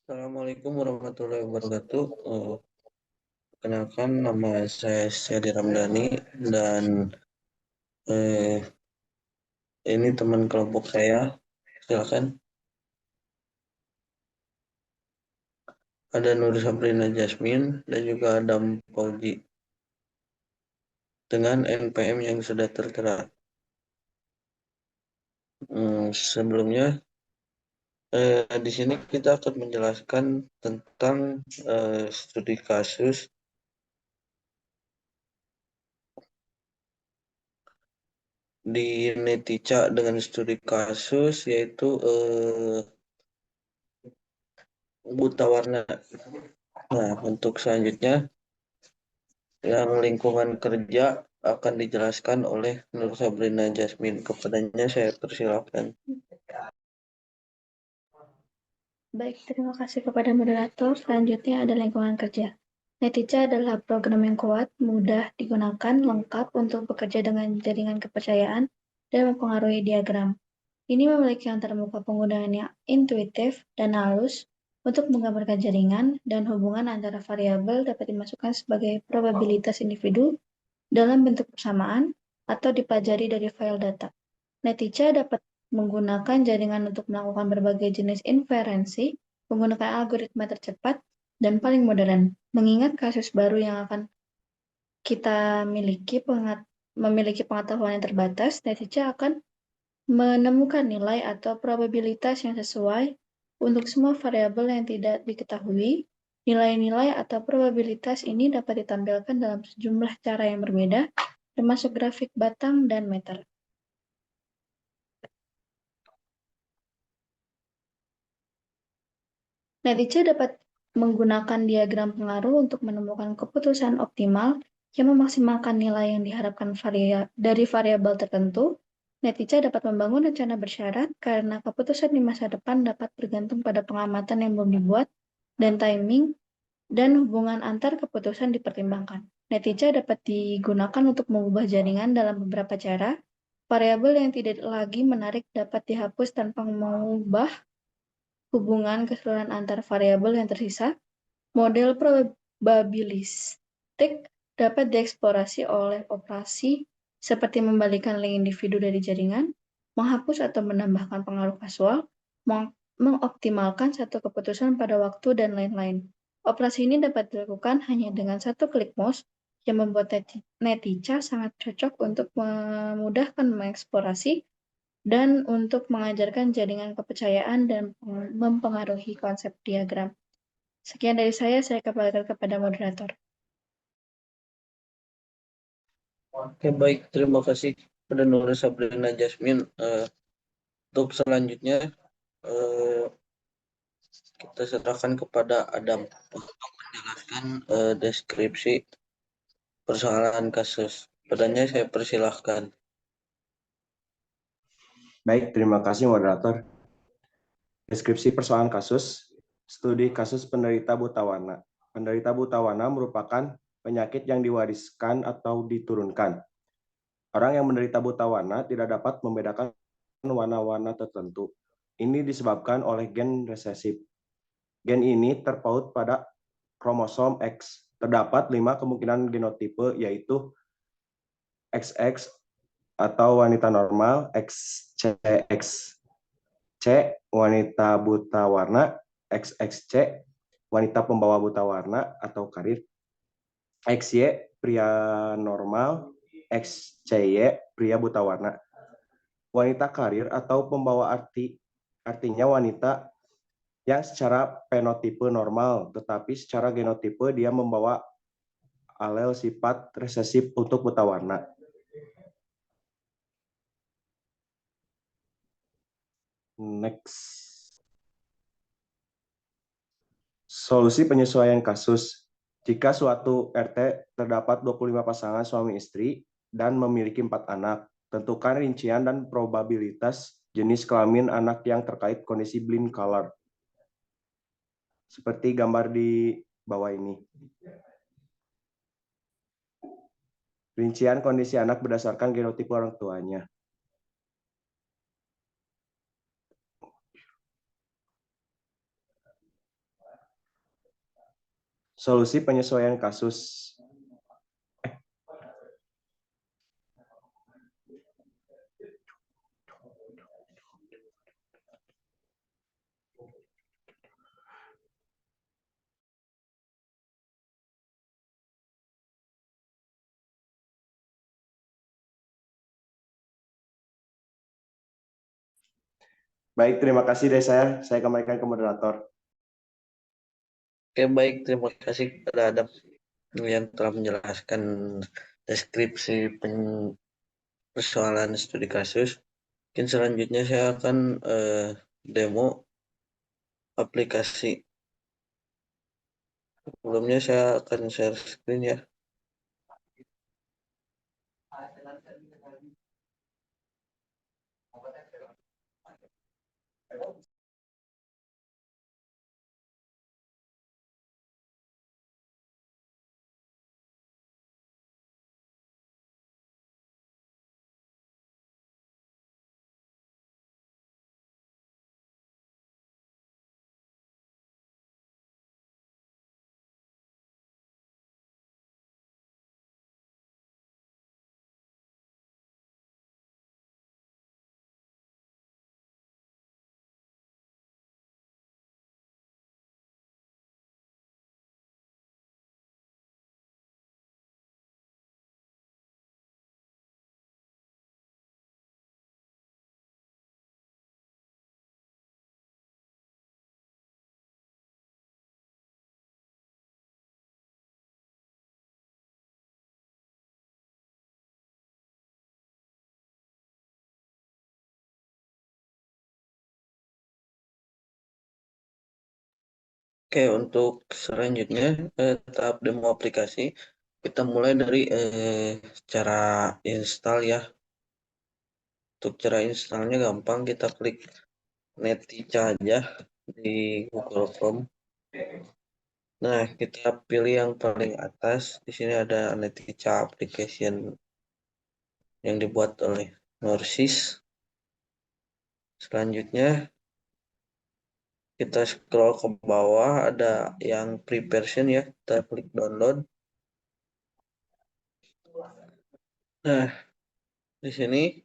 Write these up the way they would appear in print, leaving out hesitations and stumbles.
Assalamualaikum warahmatullahi wabarakatuh. Perkenalkan, nama saya Syadi Ramdhani dan eh, ini teman kelompok saya. Silakan. Ada Nur Sabrina Jasmine dan juga Adam Fauzi dengan NPM yang sudah tertera. Sebelumnya, di sini kita akan menjelaskan tentang studi kasus di Netica dengan studi kasus yaitu buta warna. Nah, untuk selanjutnya yang lingkungan kerja akan dijelaskan oleh Nur Sabrina Jasmine. Kepadanya saya persilakan. Baik, terima kasih kepada moderator. Selanjutnya ada lingkungan kerja. Netica adalah program yang kuat, mudah digunakan, lengkap untuk bekerja dengan jaringan kepercayaan, dan mempengaruhi diagram. Ini memiliki antarmuka penggunaan yang intuitif dan halus untuk menggambarkan jaringan dan hubungan antara variabel dapat dimasukkan sebagai probabilitas individu dalam bentuk persamaan atau dipelajari dari file data. Netica dapat menggunakan jaringan untuk melakukan berbagai jenis inferensi menggunakan algoritma tercepat dan paling modern. Mengingat kasus baru yang akan kita memiliki pengetahuan yang terbatas, Netica akan menemukan nilai atau probabilitas yang sesuai untuk semua variabel yang tidak diketahui. Nilai-nilai atau probabilitas ini dapat ditampilkan dalam sejumlah cara yang berbeda, termasuk grafik batang dan meter. Netica dapat menggunakan diagram pengaruh untuk menemukan keputusan optimal yang memaksimalkan nilai yang diharapkan dari variabel tertentu. Netica dapat membangun rencana bersyarat karena keputusan di masa depan dapat bergantung pada pengamatan yang belum dibuat dan timing dan hubungan antar keputusan dipertimbangkan. Netica dapat digunakan untuk mengubah jaringan dalam beberapa cara. Variabel yang tidak lagi menarik dapat dihapus tanpa mengubah hubungan keseluruhan antar variabel yang tersisa. Model probabilistik dapat dieksplorasi oleh operasi seperti membalikan link individu dari jaringan, menghapus atau menambahkan pengaruh kasual, mengoptimalkan satu keputusan pada waktu, dan lain-lain. Operasi ini dapat dilakukan hanya dengan satu klik mouse yang membuat Netica sangat cocok untuk memudahkan mengeksplorasi dan untuk mengajarkan jaringan kepercayaan dan mempengaruhi konsep diagram. Sekian dari saya kembalikan kepada moderator. Oke, baik. Terima kasih kepada Nur Sabrina Jasmine. Untuk selanjutnya, eh, kita serahkan kepada Adam untuk menjelaskan deskripsi persoalan kasus. Padanya saya persilahkan. Baik, terima kasih moderator. Deskripsi persoalan kasus, studi kasus penderita buta warna. Penderita buta warna merupakan penyakit yang diwariskan atau diturunkan. Orang yang menderita buta warna tidak dapat membedakan warna-warna tertentu. Ini disebabkan oleh gen resesif. Gen ini terpaut pada kromosom X. Terdapat 5 kemungkinan genotipe, yaitu XX atau wanita normal, XCX C, wanita buta warna, XXC, wanita pembawa buta warna atau karir, XY, pria normal, XCY, pria buta warna. Wanita karir atau pembawa artinya wanita yang secara fenotipe normal, tetapi secara genotipe dia membawa alel sifat resesif untuk buta warna. Next. Solusi penyesuaian kasus. Jika suatu RT terdapat 25 pasangan suami istri dan memiliki 4 anak, tentukan rincian dan probabilitas jenis kelamin anak yang terkait kondisi blind color. Seperti gambar di bawah ini. Rincian kondisi anak berdasarkan genotipe orang tuanya. Solusi penyesuaian kasus. Baik, terima kasih dari saya. Saya kembalikan ke moderator. Oke, baik. Terima kasih kepada Adam yang telah menjelaskan deskripsi persoalan studi kasus. Mungkin selanjutnya saya akan demo aplikasi. Sebelumnya saya akan share screen ya. Oke, untuk selanjutnya tahap demo aplikasi, kita mulai dari cara install ya. Untuk cara installnya gampang, kita klik Netica aja di Google Chrome. Nah, kita pilih yang paling atas. Di sini ada Netica application yang dibuat oleh Norsis. Selanjutnya kita scroll ke bawah, ada yang free version ya, kita klik download. Nah, di sini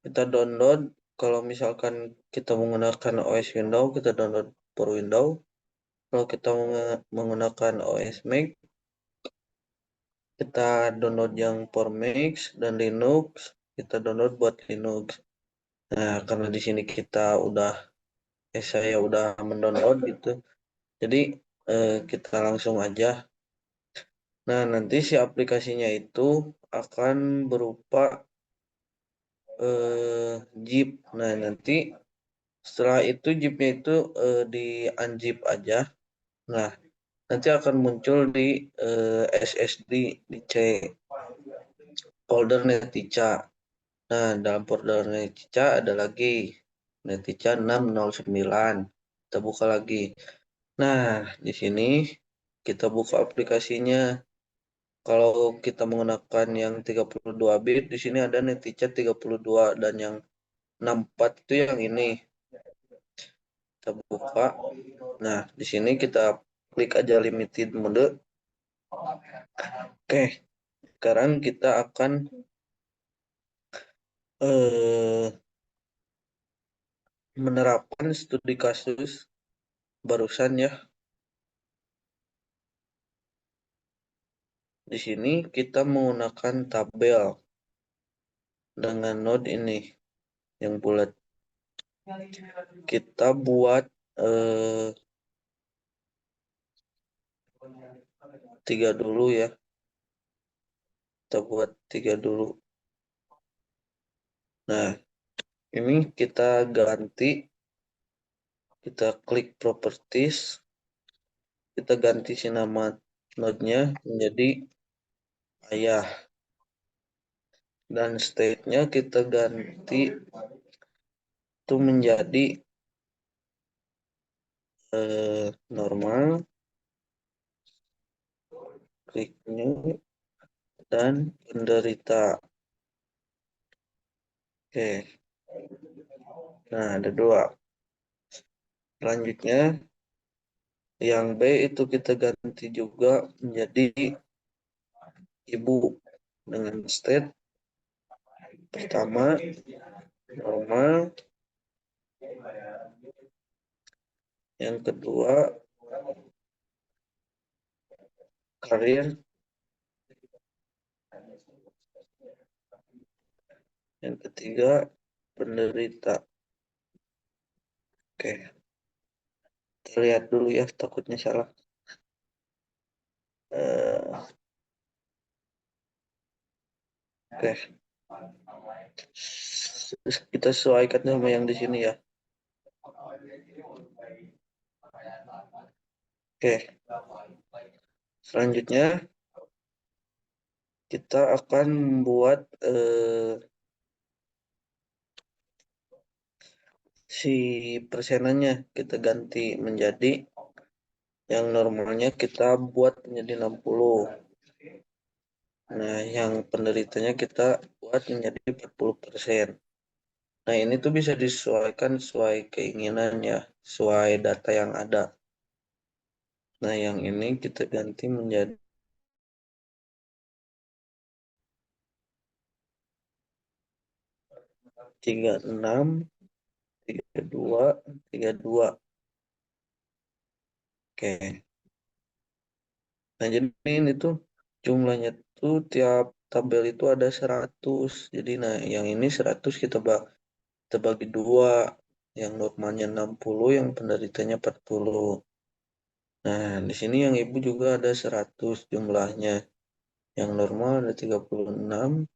kita download. Kalau misalkan kita menggunakan OS Windows, kita download for Windows. Kalau kita menggunakan OS Mac, kita download yang for Mac dan Linux, kita download buat Linux. Nah, karena di sini saya udah mendownload gitu, jadi kita langsung aja. Nah, nanti si aplikasinya itu akan berupa zip. Nah, nanti setelah itu zipnya itu di unzip aja. Nah, nanti akan muncul di SSD di C folder Netica. Nah, dalam folder Netica ada lagi Netica 609. Kita buka lagi. Nah, di sini kita buka aplikasinya. Kalau kita menggunakan yang 32 bit, di sini ada Netica 32 dan yang 64 itu yang ini. Kita buka. Nah, di sini kita klik aja limited mode. Oke, sekarang kita akan menerapkan studi kasus barusan ya. Di sini kita menggunakan tabel dengan node ini yang bulat. Kita buat 3 dulu ya. Kita buat 3 dulu. Nah, ini kita ganti. Kita klik properties. Kita ganti si nama node-nya menjadi ayah. Dan state-nya kita ganti itu menjadi normal. Klik new dan penderita. Oke. Nah, ada 2. Selanjutnya Yang B itu kita ganti juga menjadi ibu dengan state pertama normal, yang kedua karir, yang ketiga penderita. Oke, kita lihat dulu ya, takutnya salah. Oke, kita sesuaikan sama yang di sini ya. Oke, selanjutnya kita akan membuat si persenannya, kita ganti menjadi yang normalnya kita buat menjadi 60. Nah, yang penderitanya kita buat menjadi 40%. Nah, ini tuh bisa disesuaikan sesuai keinginan ya, sesuai data yang ada. Nah, yang ini kita ganti menjadi 36, 32, 32. Oke. Nah, jadi ini tuh jumlahnya tuh tiap tabel itu ada 100. Jadi nah, yang ini 100 kita bagi dua. Yang normalnya 60, yang penderitanya 40. Nah, di sini yang ibu juga ada 100 jumlahnya. Yang normal ada 36,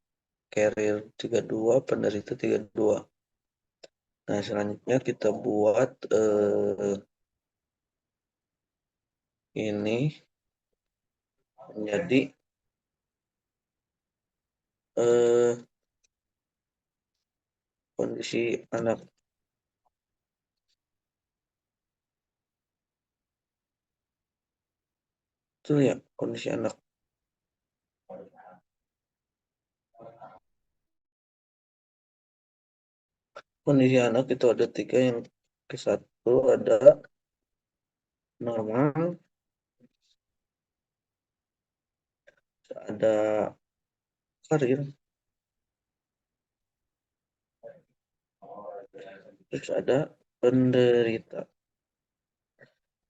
carrier 32, penderita 32. Nah, selanjutnya kita buat ini menjadi kondisi anak. Betul ya, kondisi anak. Kondisi anak itu ada 3, yang ke satu ada normal, ada karir, terus ada penderita.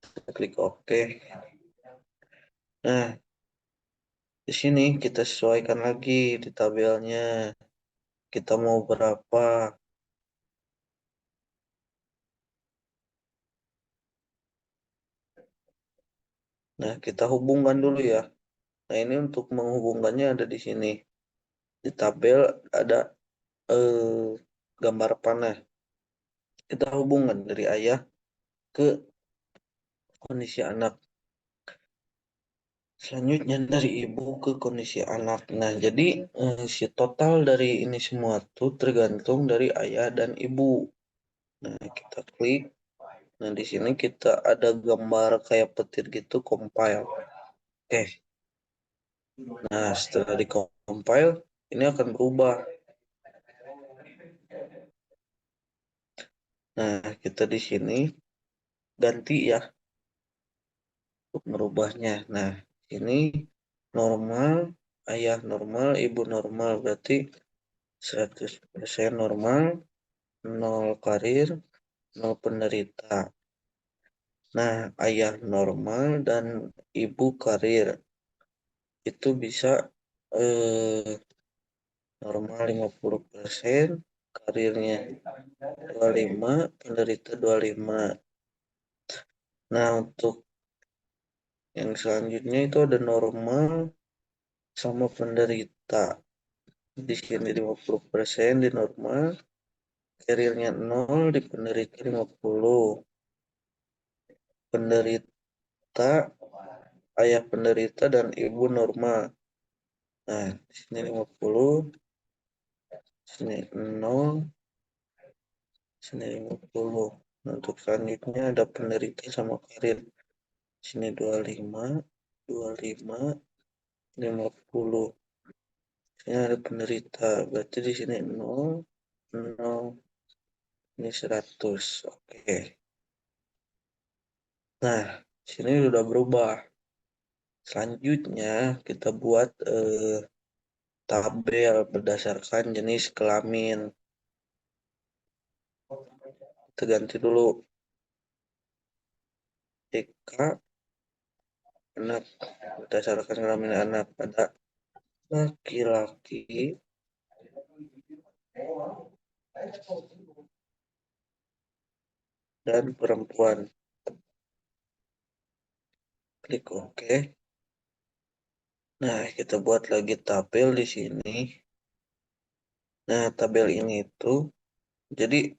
Kita klik OK. Nah, di sini kita sesuaikan lagi di tabelnya. Kita mau berapa? Nah, kita hubungkan dulu ya. Nah, ini untuk menghubungkannya ada di sini. Di tabel ada gambar panah. Kita hubungkan dari ayah ke kondisi anak. Selanjutnya dari ibu ke kondisi anak. Nah, jadi si total dari ini semua tuh tergantung dari ayah dan ibu. Nah, kita klik. Nah, di sini kita ada gambar kayak petir gitu, compile. Oke. Nah, setelah di compile, ini akan berubah. Nah, kita di sini ganti ya untuk merubahnya. Nah, ini normal, ayah normal, ibu normal, berarti 100% normal, 0 karir, 0 penderita. Nah, ayah normal dan ibu karir itu bisa normal 50%, karirnya 25, penderita 25. Nah, untuk yang selanjutnya itu ada normal sama penderita. Di sini 50% di normal, karirnya 0, di penderita 50. Penderita, ayah penderita dan ibu normal. Nah, di sini 50, sini 0, sini 50. Nah, untuk selanjutnya ada penderita sama karir. Sini 25, 25, 50. Sini ada penderita, berarti di sini 0, 0, ini 100. Oke. Nah, Sini sudah berubah. Selanjutnya kita buat tabel berdasarkan jenis kelamin. Kita ganti dulu. TK anak, berdasarkan kelamin anak, ada laki-laki dan perempuan. Klik OK. Nah, kita buat lagi tabel di sini. Nah, tabel ini itu jadi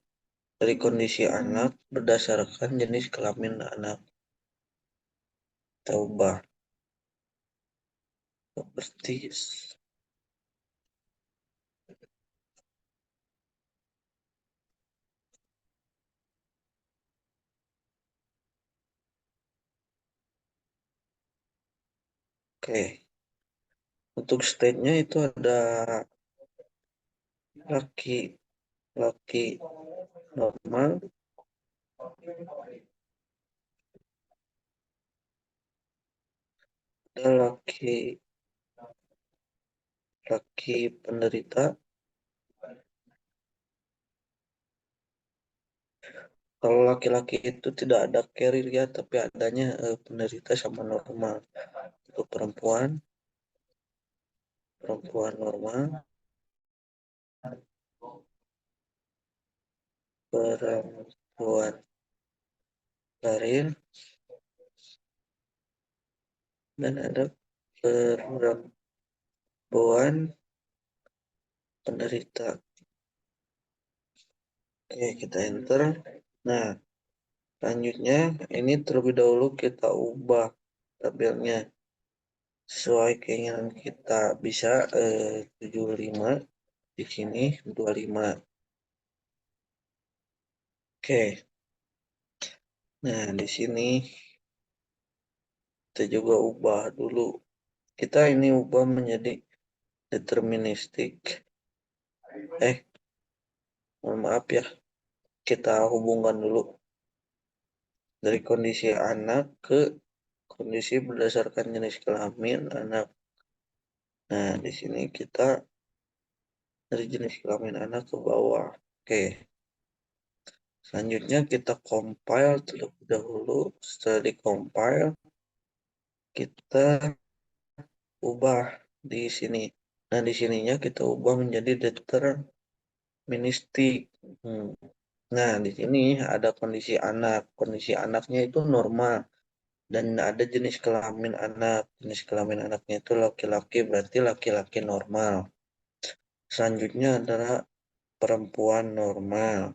dari kondisi anak berdasarkan jenis kelamin anak. Kita ubah seperti oke. Untuk state-nya itu ada laki normal, ada laki penderita. Kalau laki-laki itu tidak ada carrier ya, tapi adanya penderita sama normal. Untuk perempuan normal, perempuan carrier, dan ada perempuan penderita. Oke, kita enter. Nah, selanjutnya ini terlebih dahulu kita ubah tabelnya sesuai keinginan kita. Bisa 75, di sini 25. Oke. Nah, di sini kita juga ubah dulu. Kita ini ubah menjadi deterministik. Mohon maaf ya. Kita hubungkan dulu dari kondisi anak ke kondisi berdasarkan jenis kelamin anak. Nah, di sini kita dari jenis kelamin anak ke bawah. Oke. Selanjutnya kita compile terlebih dahulu. Setelah di-compile, kita ubah di sini. Nah, di sininya kita ubah menjadi deterministik. Nah, di sini ada kondisi anak. Kondisi anaknya itu normal. Dan ada jenis kelamin anak. Jenis kelamin anaknya itu laki-laki, berarti laki-laki normal. Selanjutnya adalah perempuan normal.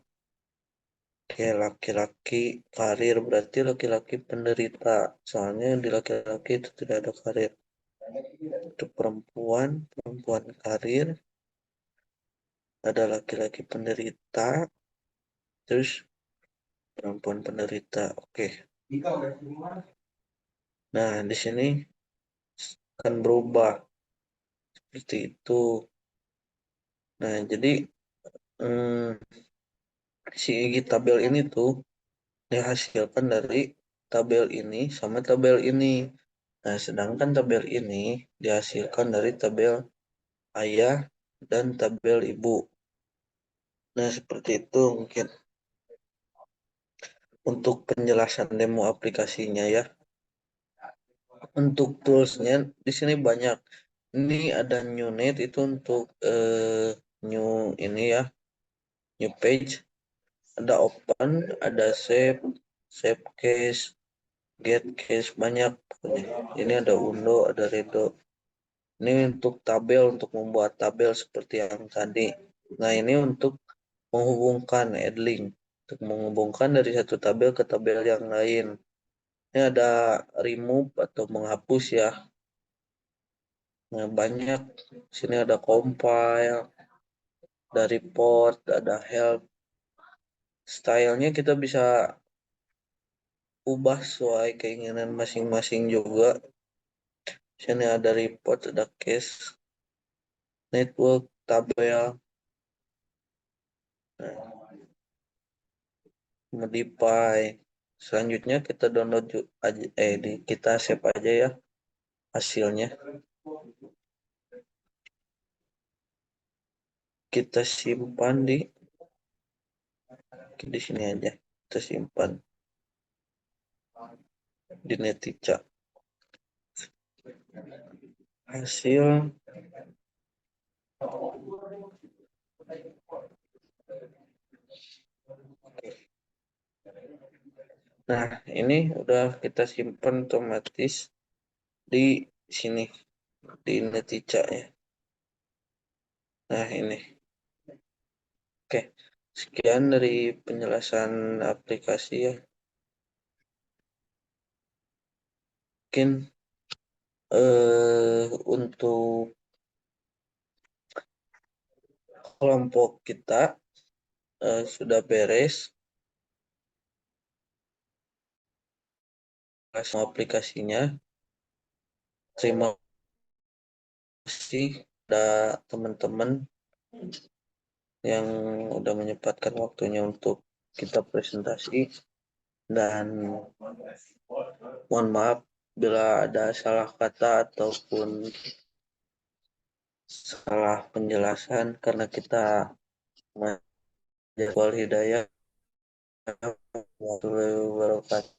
Oke, laki-laki karir, berarti laki-laki penderita. Soalnya di laki-laki itu tidak ada karir. Untuk perempuan karir, ada laki-laki penderita, terus perempuan penderita. Oke. Nah, di sini akan berubah seperti itu. Nah, jadi si tabel ini tuh dihasilkan dari tabel ini sama tabel ini. Nah, sedangkan tabel ini dihasilkan dari tabel ayah dan tabel ibu. Nah, seperti itu mungkin untuk penjelasan demo aplikasinya ya. Untuk toolsnya di sini banyak. Ini ada new net itu untuk new ini ya, new page. Ada open, ada save case, get case, banyak. Ini ada undo, ada redo. Ini untuk tabel, untuk membuat tabel seperti yang tadi. Nah, ini untuk menghubungkan add link, untuk menghubungkan dari satu tabel ke tabel yang lain. Ini ada remove atau menghapus ya. Nah, banyak. Sini ada compile, ada report, ada help. Stylenya kita bisa ubah sesuai keinginan masing-masing juga. Sini ada report, ada case, network, tabel, nah, modify. Selanjutnya kita download aja, kita save aja ya hasilnya. Kita simpan di sini aja. Kita simpan di Netica. Hasil nah, ini udah kita simpan otomatis di sini di Netica ya. Nah, ini. Oke. Sekian dari penjelasan aplikasi ya. Mungkin untuk kelompok kita sudah beres. Semua aplikasinya. Terima kasih kepada teman-teman yang udah menyempatkan waktunya untuk kita presentasi, dan mohon maaf bila ada salah kata ataupun salah penjelasan karena kita menjawab hidayah warahmatullahi wabarakatuh.